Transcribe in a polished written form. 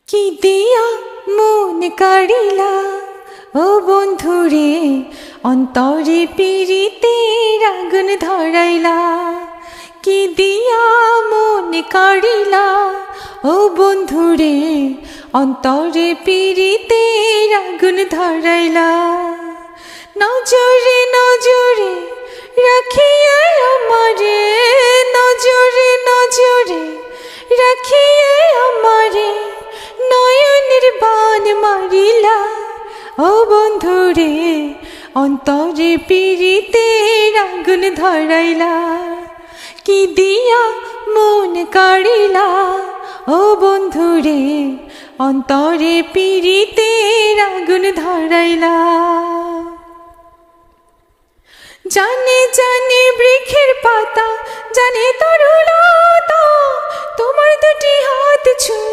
কি দিয়া মন কাড়িলা ও বন্ধুরে, অন্তরে পীড়িতের আগুন ধরাইলা। কি দিয়া মন কাড়িলা ও বন্ধুরে, অন্তরে পীড়িতের আগুন ধরাইলা। নজরে নজরে রাখিয়া আমারে, নজরে নজরে রাখিয়া আমারে নয়নের বান মারিলা। ও বন্ধুরে, অন্তরে পীড়িতের আগুন ধরাইলা। কি দিয়া মন কাড়িলা ও বন্ধুরে, অন্তরে পীড়িতের আগুন ধরাইলা। জানে জানে বৃক্ষের পাতা, জানে তরুলতা, তোমার দুটি হাত ছুঁয়ে